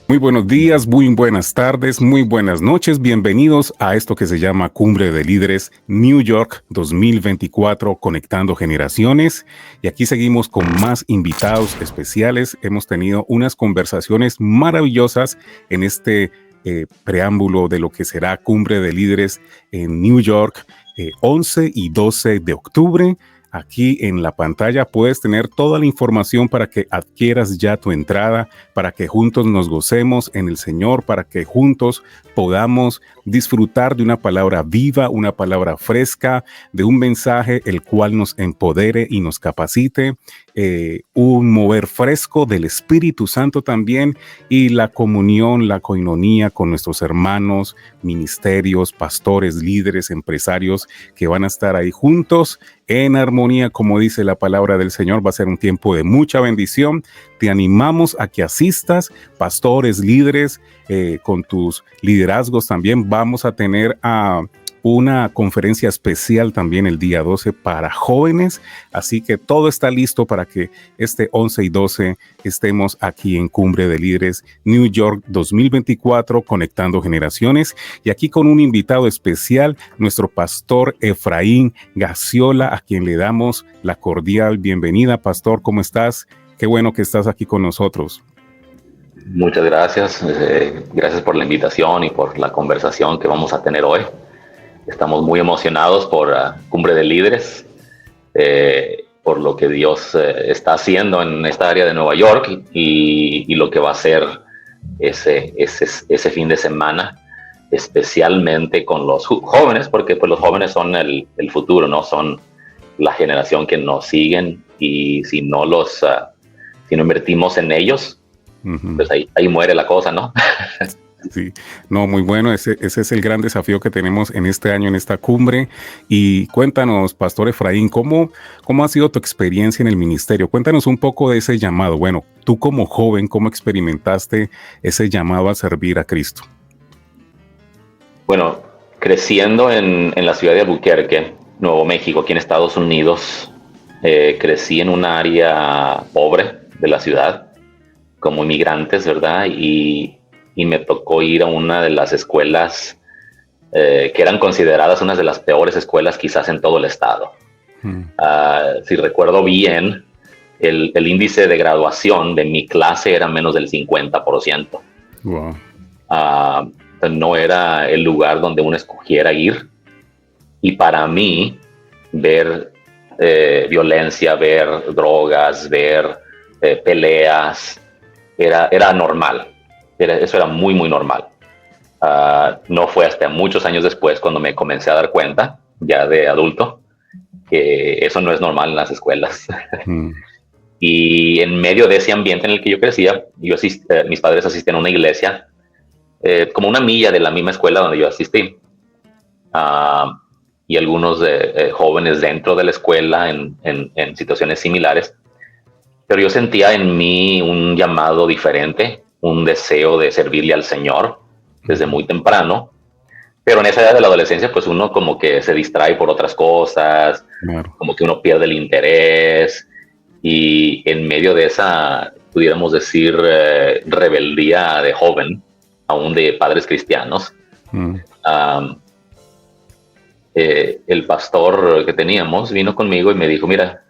Muy buenos días, muy buenas tardes, muy buenas noches. Bienvenidos a esto que se llama Cumbre de Líderes New York 2024, Conectando Generaciones. Y aquí seguimos con más invitados especiales. Hemos tenido unas conversaciones maravillosas en este preámbulo de lo que será Cumbre de Líderes en New York, 11 y 12 de octubre. Aquí en la pantalla puedes tener toda la información para que adquieras ya tu entrada, para que juntos nos gocemos en el Señor, para que juntos podamos disfrutar de una palabra viva, una palabra fresca, de un mensaje el cual nos empodere y nos capacite, un mover fresco del Espíritu Santo también, y la comunión, la coinonía con nuestros hermanos, ministerios, pastores, líderes, empresarios que van a estar ahí juntos en armonía, como dice la palabra del Señor. Va a ser un tiempo de mucha bendición. Te animamos a que asistas, pastores, líderes, con tus liderazgos también. Vamos a tener una conferencia especial también el día 12 para jóvenes, así que todo está listo para que este 11 y 12 estemos aquí en Cumbre de Líderes New York 2024, Conectando Generaciones, y aquí con un invitado especial, nuestro pastor Efraín Gaciola, a quien le damos la cordial bienvenida. Pastor, ¿cómo estás? Qué bueno que estás aquí con nosotros. Muchas gracias. Gracias por la invitación y por la conversación que vamos a tener hoy. Estamos muy emocionados por Cumbre de Líderes, por lo que Dios está haciendo en esta área de Nueva York y lo que va a hacer ese fin de semana, especialmente con los jóvenes, porque pues, los jóvenes son el futuro, ¿no? Son la generación que nos siguen, y si no invertimos en ellos, pues ahí muere la cosa, ¿no? Sí, no, muy bueno. Ese es el gran desafío que tenemos en este año, en esta cumbre. Y cuéntanos, Pastor Efraín, ¿cómo ha sido tu experiencia en el ministerio? Cuéntanos un poco de ese llamado. Bueno, tú como joven, ¿cómo experimentaste ese llamado a servir a Cristo? Bueno, creciendo en la ciudad de Albuquerque, Nuevo México, aquí en Estados Unidos, crecí en un área pobre de la ciudad, como inmigrantes, ¿verdad? Y me tocó ir a una de las escuelas que eran consideradas unas de las peores escuelas quizás en todo el estado. Si recuerdo bien, el índice de graduación de mi clase era menos del 50%. Wow. No era el lugar donde uno escogiera ir. Y para mí, ver violencia, ver drogas, ver peleas, era normal. Eso era muy, muy normal. No fue hasta muchos años después cuando me comencé a dar cuenta, ya de adulto, que eso no es normal en las escuelas. Y en medio de ese ambiente en el que yo crecía, mis padres asistían a una iglesia, como una milla de la misma escuela donde yo asistí. Y algunos jóvenes dentro de la escuela en situaciones similares. Pero yo sentía en mí un llamado diferente, un deseo de servirle al Señor desde muy temprano. Pero en esa edad de la adolescencia, pues uno como que se distrae por otras cosas, Claro. como que uno pierde el interés. Y en medio de esa, pudiéramos decir, rebeldía de joven, aún de padres cristianos, el pastor que teníamos vino conmigo y me dijo, mira,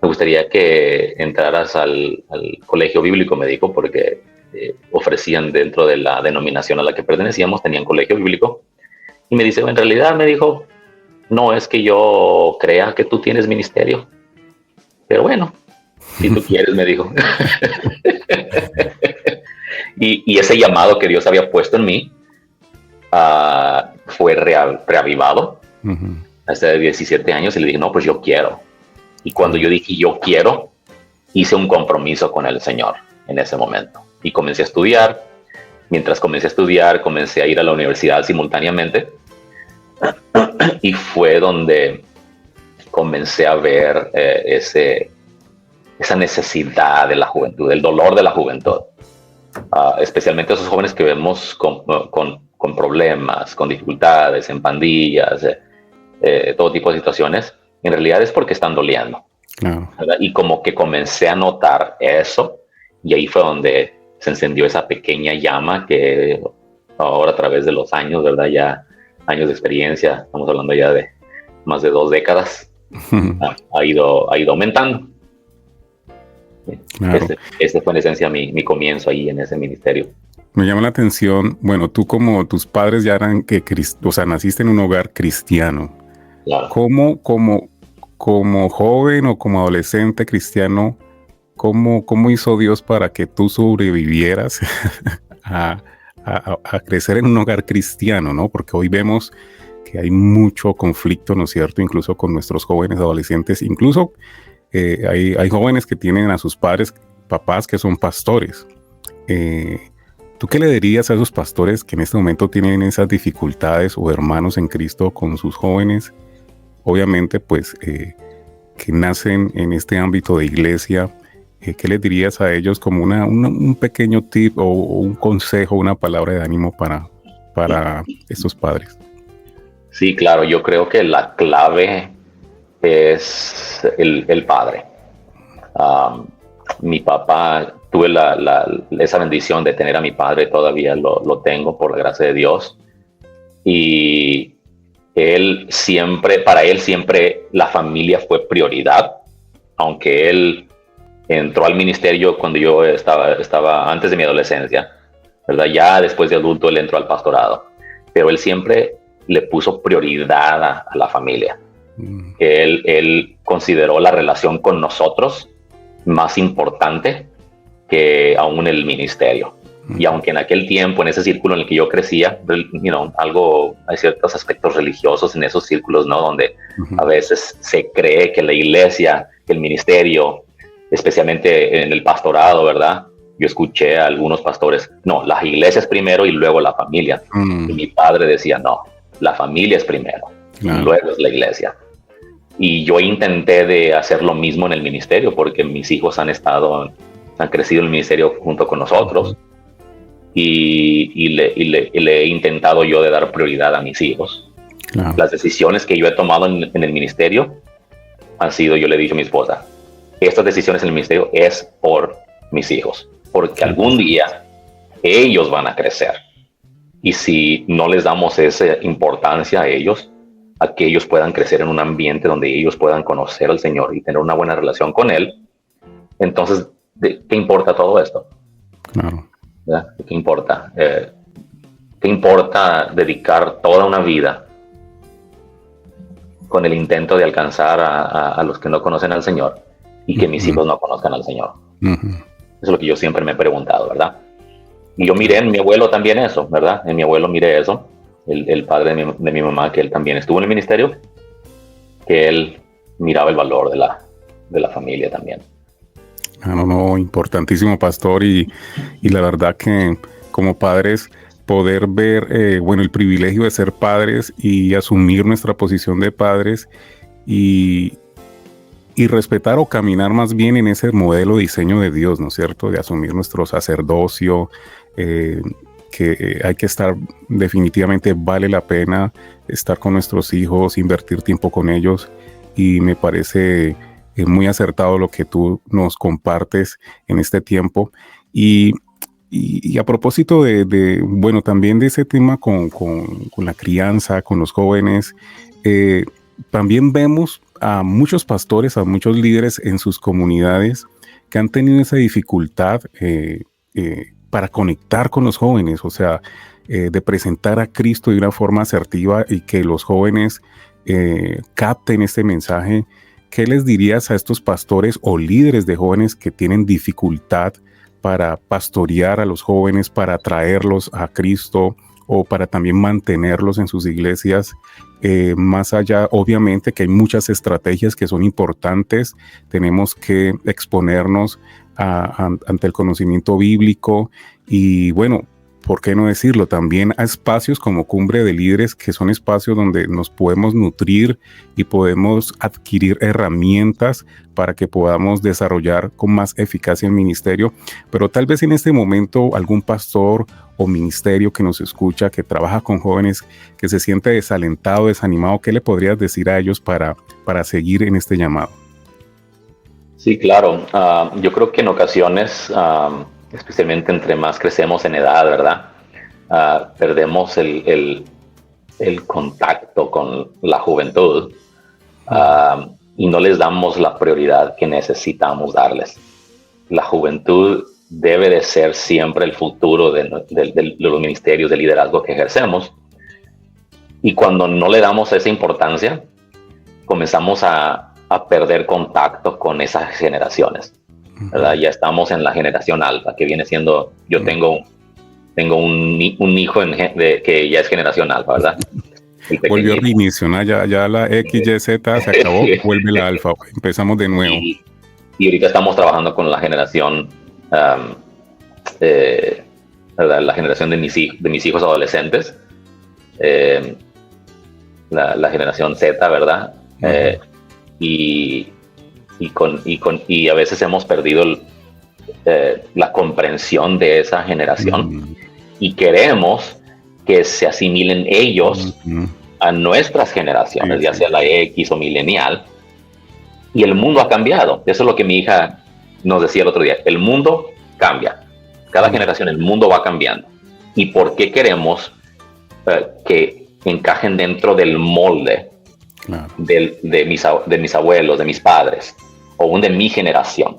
me gustaría que entraras al colegio bíblico, me dijo, porque ofrecían dentro de la denominación a la que pertenecíamos, tenían colegio bíblico. Y me dice, en realidad, me dijo, no es que yo crea que tú tienes ministerio, pero bueno, si tú quieres, me dijo. y ese llamado que Dios había puesto en mí fue reavivado hasta 17 años, y le dije, no, pues yo quiero. Y cuando yo dije yo quiero, hice un compromiso con el Señor en ese momento. Y comencé a estudiar. Mientras comencé a estudiar, comencé a ir a la universidad simultáneamente. Y fue donde comencé a ver esa necesidad de la juventud, el dolor de la juventud. Especialmente esos jóvenes que vemos con problemas, con dificultades, en pandillas, todo tipo de situaciones. En realidad es porque están doliendo. Claro. ¿Verdad? Y como que comencé a notar eso, y ahí fue donde se encendió esa pequeña llama que ahora a través de los años, ¿verdad? Ya años de experiencia, estamos hablando ya de más de 2 décadas, ha ido aumentando. Claro. Ese fue en esencia mi comienzo ahí en ese ministerio. Me llama la atención, bueno, tú como tus padres ya eran o sea, naciste en un hogar cristiano. Claro. Como joven o como adolescente cristiano, ¿cómo hizo Dios para que tú sobrevivieras a crecer en un hogar cristiano, ¿no? Porque hoy vemos que hay mucho conflicto, ¿no es cierto? Incluso con nuestros jóvenes adolescentes, incluso hay jóvenes que tienen a sus papás que son pastores. ¿Tú qué le dirías a esos pastores que en este momento tienen esas dificultades o hermanos en Cristo con sus jóvenes? Obviamente, pues, que nacen en este ámbito de iglesia. ¿Qué les dirías a ellos como un pequeño tip o un consejo, una palabra de ánimo para estos padres? Sí, claro, yo creo que la clave es el padre. Mi papá, tuve esa bendición de tener a mi padre, todavía lo tengo por la gracia de Dios. Y para él siempre la familia fue prioridad, aunque él entró al ministerio cuando yo estaba antes de mi adolescencia, ¿verdad? Ya después de adulto él entró al pastorado, pero él siempre le puso prioridad a la familia. Él consideró la relación con nosotros más importante que aún el ministerio. Y aunque en aquel tiempo, en ese círculo en el que yo crecía, hay ciertos aspectos religiosos en esos círculos, ¿no? Donde a veces se cree que la iglesia, el ministerio, especialmente en el pastorado, ¿verdad? Yo escuché a algunos pastores, no, las iglesias primero y luego la familia. Y mi padre decía, no, la familia es primero, y luego es la iglesia. Y yo intenté de hacer lo mismo en el ministerio, porque mis hijos han crecido en el ministerio junto con nosotros. Y le he intentado yo de dar prioridad a mis hijos. Claro. Las decisiones que yo he tomado en el ministerio han sido, yo le he dicho a mi esposa, estas decisiones en el ministerio es por mis hijos, porque algún día ellos van a crecer. Y si no les damos esa importancia a ellos, a que ellos puedan crecer en un ambiente donde ellos puedan conocer al Señor y tener una buena relación con Él, entonces, ¿qué importa todo esto? Claro. ¿Verdad? ¿Qué importa? ¿Qué importa dedicar toda una vida con el intento de alcanzar a los que no conocen al Señor y que mis hijos no conozcan al Señor? Eso es lo que yo siempre me he preguntado, ¿verdad? Y yo miré en mi abuelo también eso, ¿verdad? En mi abuelo miré eso, el padre de mi mamá, que él también estuvo en el ministerio, que él miraba el valor de la familia también. No, importantísimo, pastor, y la verdad que como padres poder ver, el privilegio de ser padres y asumir nuestra posición de padres y respetar o caminar más bien en ese modelo de diseño de Dios, ¿no es cierto? De asumir nuestro sacerdocio, que hay que estar, definitivamente vale la pena estar con nuestros hijos, invertir tiempo con ellos, y me parece muy acertado lo que tú nos compartes en este tiempo. Y a propósito también de ese tema con la crianza, con los jóvenes, también vemos a muchos pastores, a muchos líderes en sus comunidades que han tenido esa dificultad para conectar con los jóvenes, o sea, de presentar a Cristo de una forma asertiva y que los jóvenes capten este mensaje. ¿Qué les dirías a estos pastores o líderes de jóvenes que tienen dificultad para pastorear a los jóvenes, para atraerlos a Cristo o para también mantenerlos en sus iglesias? Más allá, obviamente que hay muchas estrategias que son importantes, tenemos que exponernos ante el conocimiento bíblico y bueno, ¿por qué no decirlo? También a espacios como Cumbre de Líderes, que son espacios donde nos podemos nutrir y podemos adquirir herramientas para que podamos desarrollar con más eficacia el ministerio. Pero tal vez en este momento algún pastor o ministerio que nos escucha, que trabaja con jóvenes, que se siente desalentado, desanimado, ¿qué le podrías decir a ellos para seguir en este llamado? Sí, claro. Yo creo que en ocasiones especialmente entre más crecemos en edad, ¿verdad? Perdemos el contacto con la juventud y no les damos la prioridad que necesitamos darles. La juventud debe de ser siempre el futuro de los ministerios de liderazgo que ejercemos, y cuando no le damos esa importancia, comenzamos a perder contacto con esas generaciones, ¿verdad? Ya estamos en la generación alfa, que viene siendo, yo tengo un hijo que ya es generación alfa, ¿verdad? Volvió a reinicio, ¿no? Ya la X, Y, Z se acabó, vuelve la alfa, empezamos de nuevo. Y ahorita estamos trabajando con la generación, la generación de mis hijos adolescentes, la generación Z, ¿verdad? Y a veces hemos perdido la comprensión de esa generación y queremos que se asimilen ellos a nuestras generaciones, ya sea la X o milenial, y el mundo ha cambiado. Eso es lo que mi hija nos decía el otro día: el mundo cambia, cada generación el mundo va cambiando. ¿Y por qué queremos que encajen dentro del molde de mis abuelos, de mis padres, o aún de mi generación?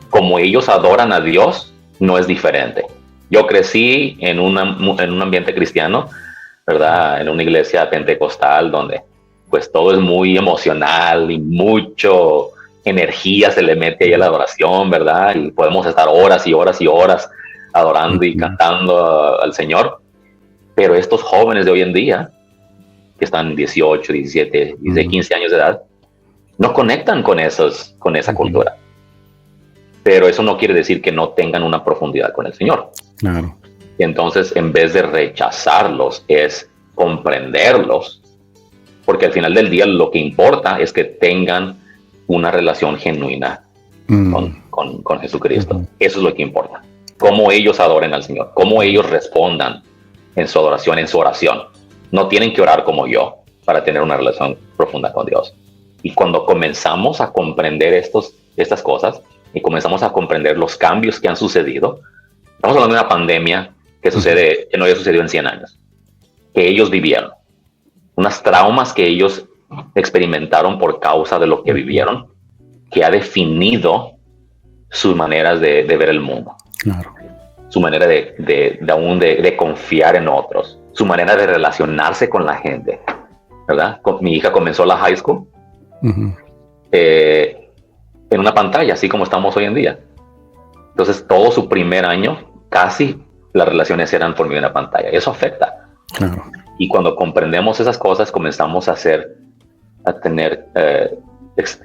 Como ellos adoran a Dios, no es diferente. Yo crecí en un ambiente cristiano, ¿verdad? En una iglesia pentecostal donde pues todo es muy emocional y mucho energía se le mete ahí a la adoración, ¿verdad? Y podemos estar horas y horas y horas adorando y cantando al Señor. Pero estos jóvenes de hoy en día, que están 18, 17, 15 años de edad, no conectan con esa cultura. Pero eso no quiere decir que no tengan una profundidad con el Señor. Claro. Y entonces, en vez de rechazarlos, es comprenderlos, porque al final del día lo que importa es que tengan una relación genuina con Jesucristo. Eso es lo que importa. Cómo ellos adoren al Señor, cómo ellos respondan en su adoración, en su oración. No tienen que orar como yo para tener una relación profunda con Dios. Y cuando comenzamos a comprender estas cosas y comenzamos a comprender los cambios que han sucedido, estamos hablando de una pandemia que no había sucedido en 100 años, que ellos vivieron, unas traumas que ellos experimentaron por causa de lo que vivieron, que ha definido sus maneras de ver el mundo. Claro. Su manera de confiar en otros, su manera de relacionarse con la gente, ¿verdad? Mi hija comenzó la high school en una pantalla, así como estamos hoy en día. Entonces, todo su primer año, casi las relaciones eran por medio de una pantalla. Eso afecta. Claro. Y cuando comprendemos esas cosas, comenzamos a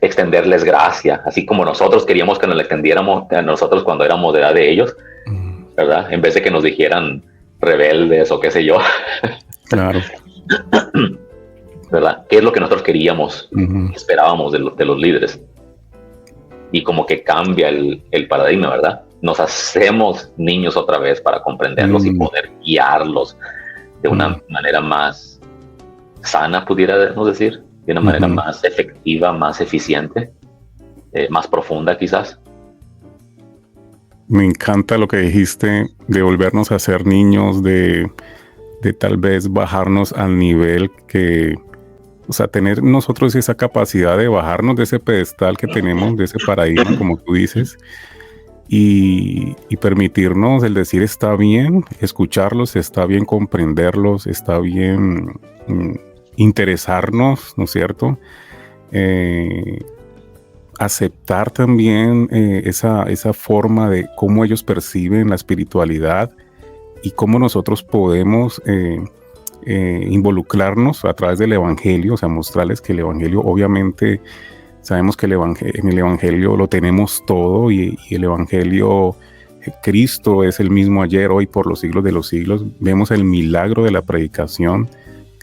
extenderles gracia, así como nosotros queríamos que nos la extendiéramos a nosotros cuando éramos de edad de ellos, ¿verdad? En vez de que nos dijeran rebeldes o qué sé yo. Claro. ¿Verdad? ¿Qué es lo que nosotros queríamos, esperábamos de los líderes? Y como que cambia el paradigma, ¿verdad? Nos hacemos niños otra vez para comprenderlos y poder guiarlos de una manera más sana, pudiéramos decir, de una manera más efectiva, más eficiente, más profunda quizás. Me encanta lo que dijiste de volvernos a ser niños, de tal vez bajarnos al nivel o sea, tener nosotros esa capacidad de bajarnos de ese pedestal que tenemos, de ese paradigma, como tú dices, y permitirnos el decir está bien escucharlos, está bien comprenderlos, está bien interesarnos, ¿no es cierto? Aceptar también esa forma de cómo ellos perciben la espiritualidad y cómo nosotros podemos involucrarnos a través del Evangelio, o sea, mostrarles que el Evangelio, obviamente, sabemos que en el Evangelio lo tenemos todo y el Evangelio, Cristo es el mismo ayer, hoy, por los siglos de los siglos. Vemos el milagro de la predicación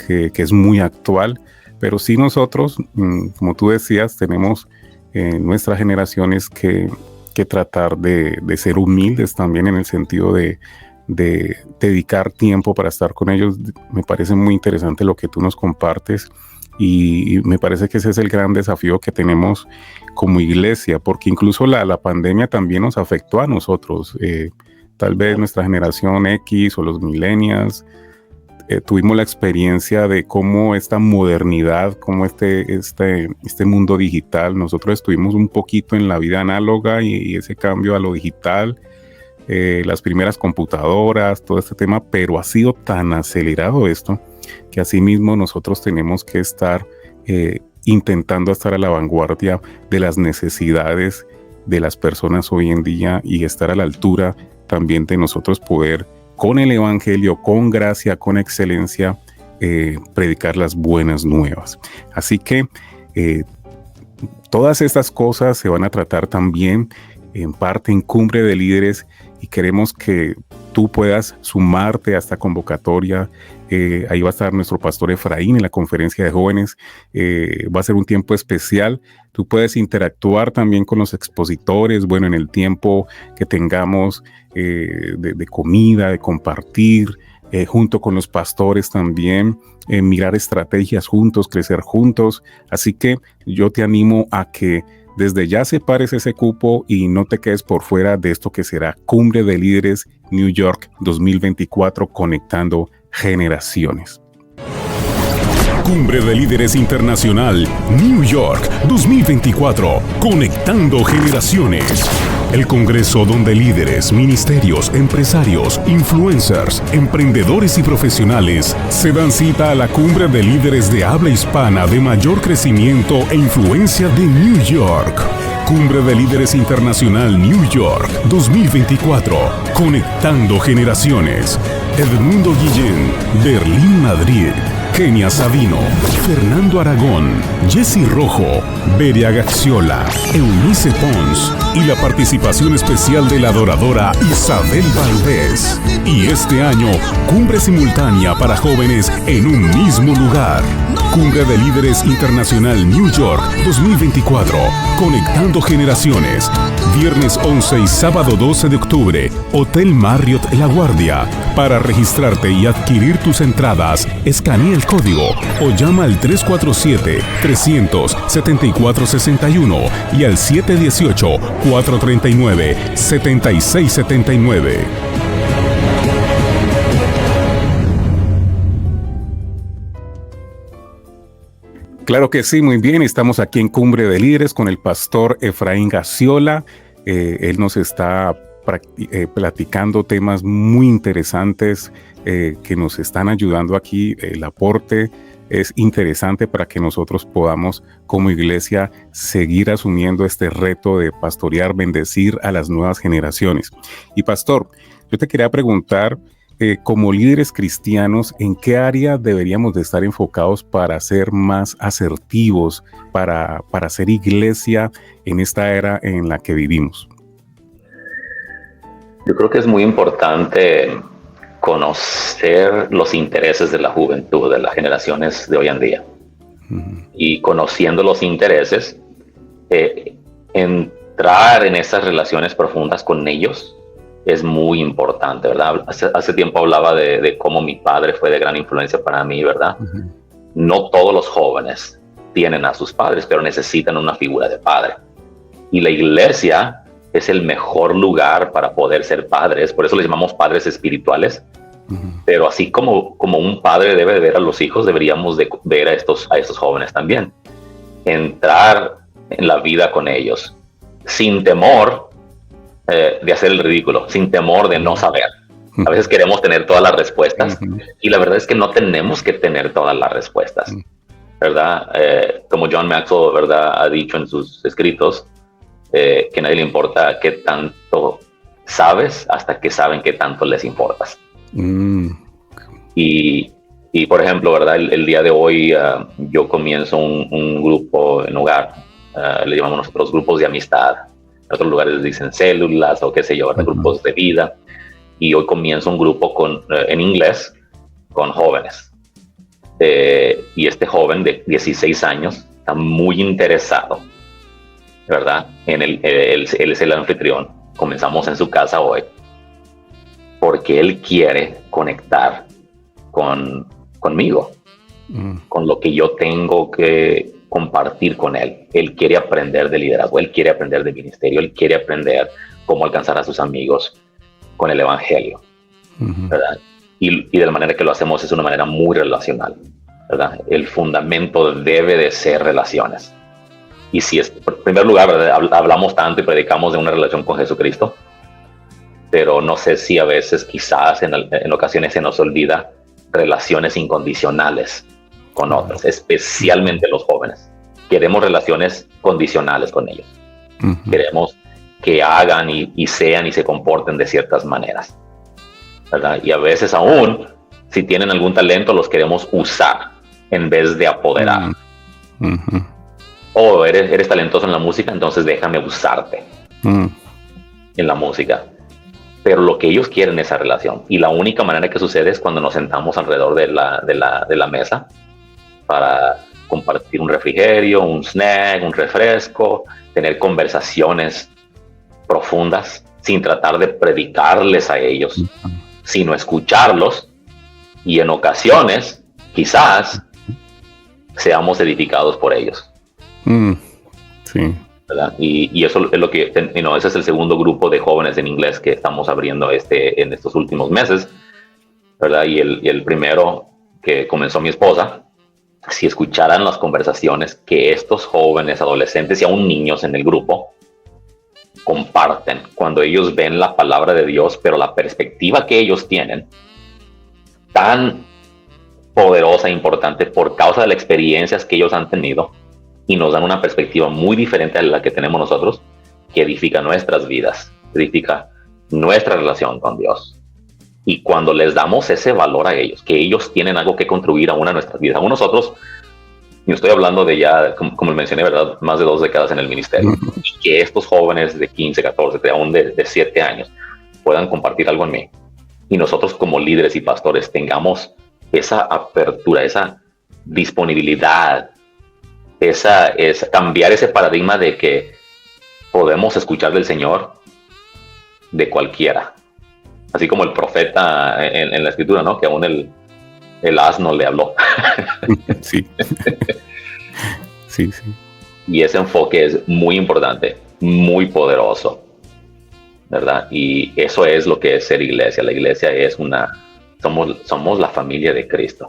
que es muy actual, pero sí nosotros, como tú decías, tenemos nuestras generaciones que tratar de ser humildes también en el sentido de dedicar tiempo para estar con ellos. Me parece muy interesante lo que tú nos compartes y me parece que ese es el gran desafío que tenemos como iglesia, porque incluso la pandemia también nos afectó a nosotros. tal vez nuestra generación X o los millennials, tuvimos la experiencia de cómo esta modernidad, cómo este mundo digital, nosotros estuvimos un poquito en la vida análoga y ese cambio a lo digital, las primeras computadoras, todo este tema, pero ha sido tan acelerado esto que asimismo nosotros tenemos que estar intentando estar a la vanguardia de las necesidades de las personas hoy en día y estar a la altura también de nosotros poder, con el evangelio, con gracia, con excelencia, predicar las buenas nuevas. Así que todas estas cosas se van a tratar también en parte en Cumbre de Líderes y queremos que tú puedas sumarte a esta convocatoria. Ahí va a estar nuestro pastor Efraín en la conferencia de jóvenes. Va a ser un tiempo especial. Tú puedes interactuar también con los expositores, bueno, en el tiempo que tengamos de comida, de compartir, junto con los pastores también, mirar estrategias juntos, crecer juntos. Así que yo te animo a que desde ya separes ese cupo y no te quedes por fuera de esto que será Cumbre de Líderes New York 2024, conectando generaciones. Cumbre de Líderes Internacional New York 2024, conectando generaciones. El congreso donde líderes, ministerios, empresarios, influencers, emprendedores y profesionales se dan cita a la cumbre de líderes de habla hispana de mayor crecimiento e influencia de New York. Cumbre de Líderes Internacional New York 2024, conectando generaciones. Edmundo Guillén, Berlín, Madrid. Kenia Sabino, Fernando Aragón, Jessy Rojo, Beria Gaxiola, Eunice Pons y la participación especial de la adoradora Isabel Valdés. Y este año, cumbre simultánea para jóvenes en un mismo lugar. Cumbre de Líderes Internacional New York 2024, conectando generaciones. Viernes 11 y sábado 12 de octubre, Hotel Marriott La Guardia. Para registrarte y adquirir tus entradas, escanea el código o llama al 347-300-7461 y al 718-439-7679. Claro que sí, muy bien. Estamos aquí en Cumbre de Líderes con el pastor Efraín Gaxiola. Él nos está platicando temas muy interesantes que nos están ayudando aquí. El aporte es interesante para que nosotros podamos como iglesia seguir asumiendo este reto de pastorear, bendecir a las nuevas generaciones. Y pastor, yo te quería preguntar, como líderes cristianos, ¿en qué área deberíamos de estar enfocados para ser más asertivos, para ser iglesia en esta era en la que vivimos? Yo creo que es muy importante conocer los intereses de la juventud, de las generaciones de hoy en día. Y conociendo los intereses, entrar en esas relaciones profundas con ellos es muy importante, ¿verdad? Hace tiempo hablaba de cómo mi padre fue de gran influencia para mí, ¿verdad? No todos los jóvenes tienen a sus padres, pero necesitan una figura de padre. Y la iglesia es el mejor lugar para poder ser padres, por eso les llamamos padres espirituales. Pero así como un padre debe de ver a los hijos, deberíamos de ver a estos jóvenes también. Entrar en la vida con ellos, sin temor de hacer el ridículo, sin temor de no saber. A veces queremos tener todas las respuestas y la verdad es que no tenemos que tener todas las respuestas, ¿verdad? Como John Maxwell, ¿verdad?, ha dicho en sus escritos, que a nadie le importa qué tanto sabes hasta que saben qué tanto les importas. Y por ejemplo, ¿verdad?, el día de hoy yo comienzo un grupo en hogar, le llamamos nosotros grupos de amistad. En otros lugares les dicen células o qué sé yo, grupos de vida. Y hoy comienzo un grupo en inglés con jóvenes. Y este joven de 16 años está muy interesado, ¿verdad? Él es el anfitrión. Comenzamos en su casa hoy porque él quiere conectar conmigo, con lo que yo tengo que compartir con él. Él quiere aprender de liderazgo, él quiere aprender de ministerio, él quiere aprender cómo alcanzar a sus amigos. con el evangelio, ¿verdad? Y de la manera que lo hacemos es una manera muy relacional, ¿verdad? El fundamento debe de ser relaciones. Y si es, en primer lugar, ¿verdad? Hablamos tanto y predicamos de una relación con Jesucristo, pero no sé si a veces quizás en ocasiones se nos olvida relaciones incondicionales con otros, especialmente los jóvenes. Queremos relaciones condicionales con ellos. Queremos que hagan y sean y se comporten de ciertas maneras, ¿verdad? Y a veces aún, si tienen algún talento, los queremos usar en vez de apoderar. O eres talentoso en la música, entonces déjame usarte en la música. Pero lo que ellos quieren es esa relación. Y la única manera que sucede es cuando nos sentamos alrededor de la mesa para compartir un refrigerio, un snack, un refresco, tener conversaciones profundas sin tratar de predicarles a ellos, sino escucharlos, y en ocasiones quizás seamos edificados por ellos. Sí. ¿Verdad? Y eso es lo que, ese es el segundo grupo de jóvenes en inglés que estamos abriendo en estos últimos meses, ¿verdad? Y el primero que comenzó mi esposa, si escucharan las conversaciones que estos jóvenes, adolescentes y aún niños en el grupo comparten cuando ellos ven la palabra de Dios, pero la perspectiva que ellos tienen, tan poderosa e importante por causa de las experiencias que ellos han tenido, y nos dan una perspectiva muy diferente a la que tenemos nosotros, que edifica nuestras vidas, edifica nuestra relación con Dios. Y cuando les damos ese valor a ellos, que ellos tienen algo que contribuir a una de nuestras vidas, a nosotros, y estoy hablando de ya, como mencioné, ¿verdad?, más de 2 décadas en el ministerio, y que estos jóvenes de 15, 14, aún de 7 años, puedan compartir algo en mí, y nosotros como líderes y pastores tengamos esa apertura, esa disponibilidad, cambiar ese paradigma de que podemos escuchar del Señor de cualquiera, así como el profeta en la escritura, ¿no? Que aún el asno le habló. Sí. Sí. Y ese enfoque es muy importante, muy poderoso, ¿verdad? Y eso es lo que es ser iglesia. La iglesia es somos la familia de Cristo,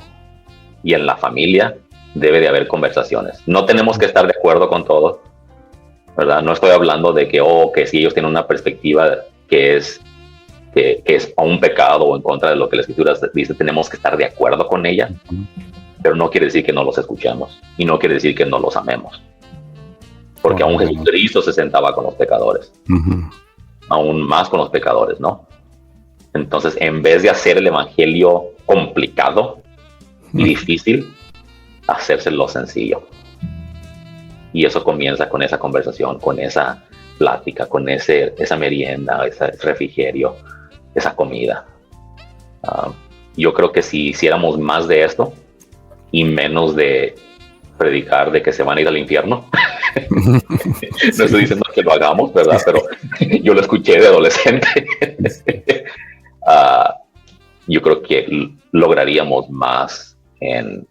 y en la familia debe de haber conversaciones. No tenemos que estar de acuerdo con todo, ¿verdad? No estoy hablando de que si ellos tienen una perspectiva que es a un pecado o en contra de lo que la Escritura dice, tenemos que estar de acuerdo con ella, pero no quiere decir que no los escuchemos, y no quiere decir que no los amemos, porque aún Jesucristo se sentaba con los pecadores, aún más con los pecadores, ¿no? Entonces, en vez de hacer el evangelio complicado y difícil, hacérselo sencillo. Y eso comienza con esa conversación, con esa plática, con esa merienda, ese refrigerio, esa comida. Yo creo que si hiciéramos más de esto y menos de predicar de que se van a ir al infierno, no estoy diciendo que lo hagamos, ¿verdad? Pero yo lo escuché de adolescente. Yo creo que lograríamos más en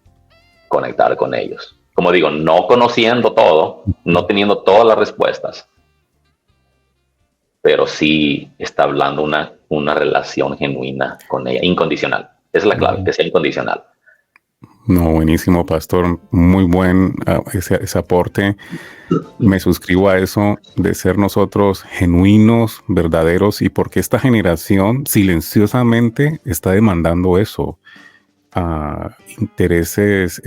conectar con ellos. Como digo, no conociendo todo, no teniendo todas las respuestas, pero sí estableciendo una relación genuina con ella, incondicional. Esa es la clave, que sea incondicional. No, buenísimo, pastor. Muy buen ese aporte. Me suscribo a eso de ser nosotros genuinos, verdaderos, y porque esta generación silenciosamente está demandando eso. Intereses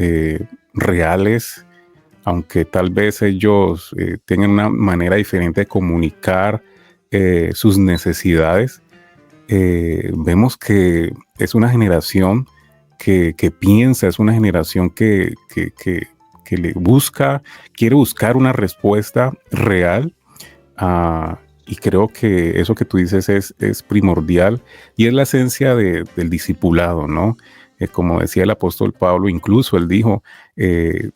reales, aunque tal vez ellos tengan una manera diferente de comunicar sus necesidades. Vemos que es una generación que piensa, es una generación que quiere buscar una respuesta real, y creo que eso que tú dices es primordial, y es la esencia del discipulado, ¿no? Como decía el apóstol Pablo, incluso él dijo,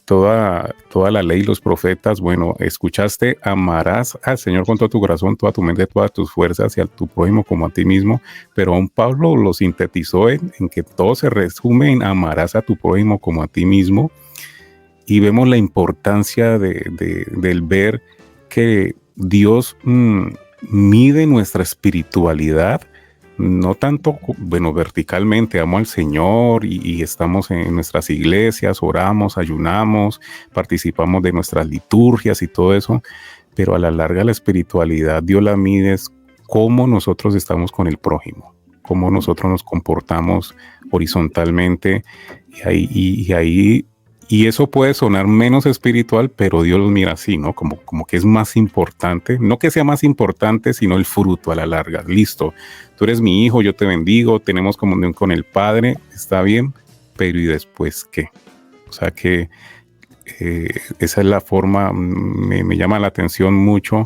toda la ley y los profetas, bueno, escuchaste, amarás al Señor con todo tu corazón, toda tu mente, todas tus fuerzas, y a tu prójimo como a ti mismo. Pero aún Pablo lo sintetizó en que todo se resume en amarás a tu prójimo como a ti mismo. Y vemos la importancia del ver que Dios mide nuestra espiritualidad no tanto, bueno, verticalmente, amo al Señor y estamos en nuestras iglesias, oramos, ayunamos, participamos de nuestras liturgias y todo eso, pero a la larga la espiritualidad Dios la mide es cómo nosotros estamos con el prójimo, cómo nosotros nos comportamos horizontalmente y eso puede sonar menos espiritual, pero Dios los mira así, ¿no? Como que es más importante, no que sea más importante, sino el fruto a la larga. Listo, tú eres mi hijo, yo te bendigo, tenemos comunión con el Padre, está bien, pero ¿y después qué? O sea que esa es la forma, me llama la atención mucho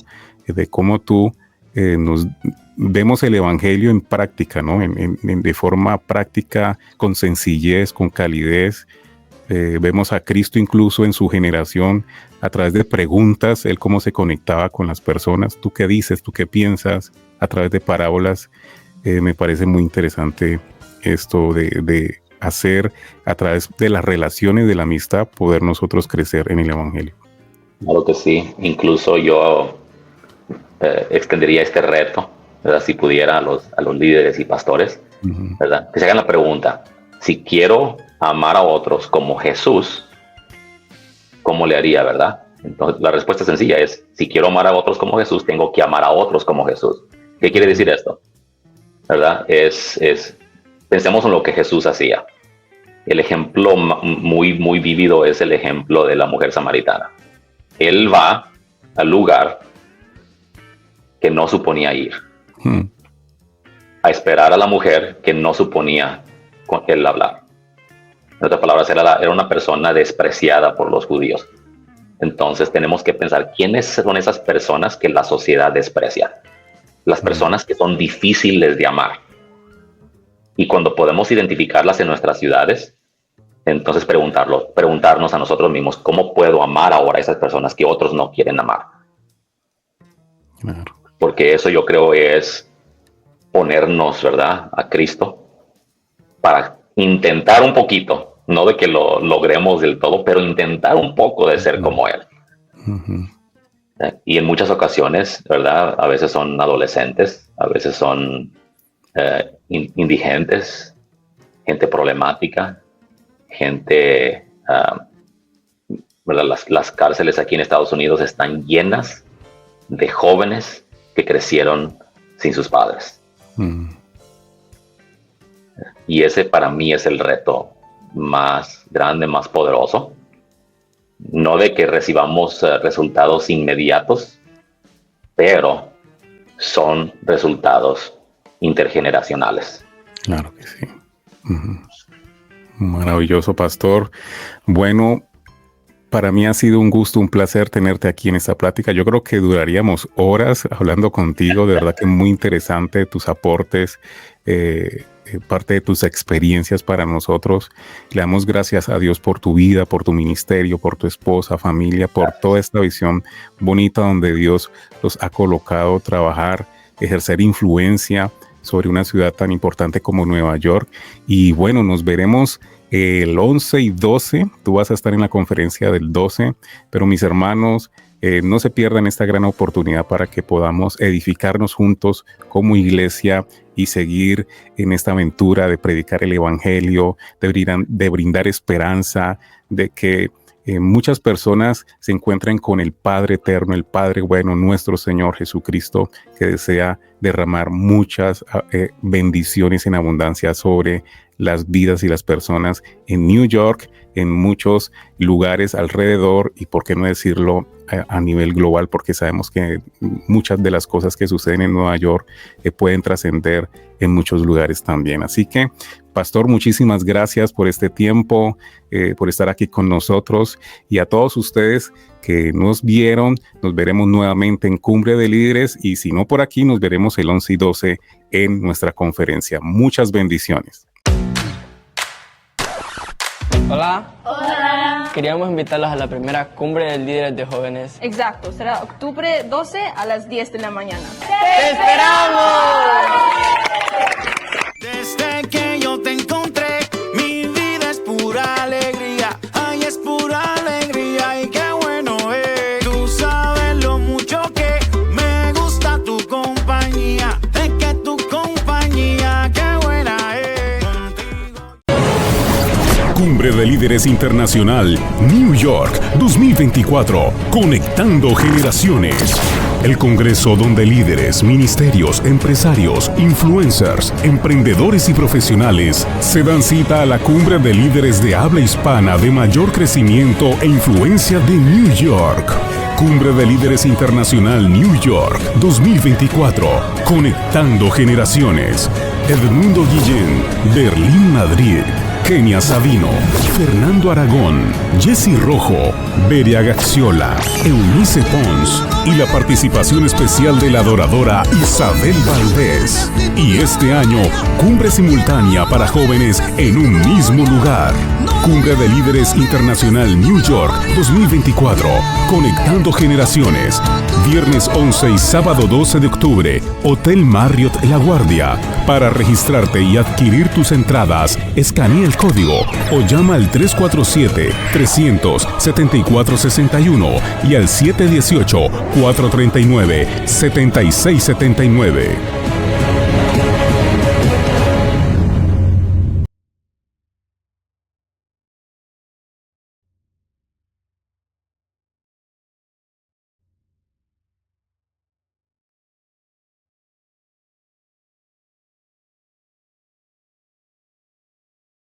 de cómo tú nos vemos el evangelio en práctica, ¿no? De forma práctica, con sencillez, con calidez. Vemos a Cristo incluso en su generación a través de preguntas, él cómo se conectaba con las personas. ¿Tú qué dices? ¿Tú qué piensas? A través de parábolas. Me parece muy interesante esto de hacer a través de las relaciones de la amistad poder nosotros crecer en el evangelio. Claro que sí. Incluso yo extendería este reto, ¿verdad? Si pudiera, a los líderes y pastores, ¿verdad? Que se hagan la pregunta: si quiero amar a otros como Jesús, ¿cómo le haría, verdad? Entonces la respuesta sencilla es: si quiero amar a otros como Jesús, tengo que amar a otros como Jesús. ¿Qué quiere decir esto? ¿Verdad? Pensemos en lo que Jesús hacía. El ejemplo muy vívido es el ejemplo de la mujer samaritana. Él va al lugar que no suponía ir, a esperar a la mujer que no suponía con él hablar. En otras palabras, era una persona despreciada por los judíos. Entonces tenemos que pensar, ¿quiénes son esas personas que la sociedad desprecia? Las personas que son difíciles de amar. Y cuando podemos identificarlas en nuestras ciudades, entonces preguntarnos a nosotros mismos, ¿cómo puedo amar ahora a esas personas que otros no quieren amar? Claro. Porque eso yo creo es ponernos, ¿verdad?, a Cristo para intentar un poquito, no de que lo logremos del todo, pero intentar un poco de ser como Él. Y en muchas ocasiones, ¿verdad?, a veces son adolescentes, a veces son indigentes, gente problemática, gente, ¿verdad? Las cárceles aquí en Estados Unidos están llenas de jóvenes que crecieron sin sus padres. Y ese para mí es el reto más grande, más poderoso. No de que recibamos resultados inmediatos, pero son resultados intergeneracionales. Claro que sí. Maravilloso, pastor. Bueno, para mí ha sido un gusto, un placer tenerte aquí en esta plática. Yo creo que duraríamos horas hablando contigo. De verdad que muy interesante tus aportes, parte de tus experiencias para nosotros. Le damos gracias a Dios por tu vida, por tu ministerio, por tu esposa, familia, por toda esta visión bonita donde Dios los ha colocado trabajar, ejercer influencia sobre una ciudad tan importante como Nueva York. Y bueno, nos veremos el 11 y 12. Tú vas a estar en la conferencia del 12, pero mis hermanos, no se pierdan esta gran oportunidad para que podamos edificarnos juntos como iglesia y seguir en esta aventura de predicar el evangelio, de brindar esperanza, de que muchas personas se encuentren con el Padre eterno, el Padre bueno, nuestro Señor Jesucristo, que desea derramar muchas bendiciones en abundancia sobre las vidas y las personas en New York, en muchos lugares alrededor y por qué no decirlo a nivel global, porque sabemos que muchas de las cosas que suceden en Nueva York pueden trascender en muchos lugares también. Así que, pastor, muchísimas gracias por este tiempo, por estar aquí con nosotros, y a todos ustedes que nos vieron, nos veremos nuevamente en Cumbre de Líderes, y si no por aquí, nos veremos el 11 y 12 en nuestra conferencia. Muchas bendiciones. Hola. Hola. Queríamos invitarlos a la primera Cumbre de Líderes de Jóvenes. Exacto, será octubre 12 a las 10 de la mañana. ¡Te esperamos! Desde que yo te encontré, mi vida es pura alegría. Ay, es pura alegría y qué bueno es. Tú sabes lo mucho que me gusta tu compañía. Es que tu compañía Líderes Internacional New York 2024, conectando generaciones. El congreso donde líderes, ministerios, empresarios, influencers, emprendedores y profesionales se dan cita a la cumbre de líderes de habla hispana de mayor crecimiento e influencia de New York. Cumbre de Líderes Internacional New York 2024, conectando generaciones. Edmundo Guillén, Berlín, Madrid. Kenia Sabino, Fernando Aragón, Jessy Rojo, Beria Gaxiola, Eunice Pons y la participación especial de la adoradora Isabel Valdés. Y este año, cumbre simultánea para jóvenes en un mismo lugar. Cumbre de Líderes Internacional New York 2024, conectando generaciones. Viernes 11 y sábado 12 de octubre, Hotel Marriott La Guardia. Para registrarte y adquirir tus entradas, escanea el código o llama al 347-300-7461 y al 718-439-7679.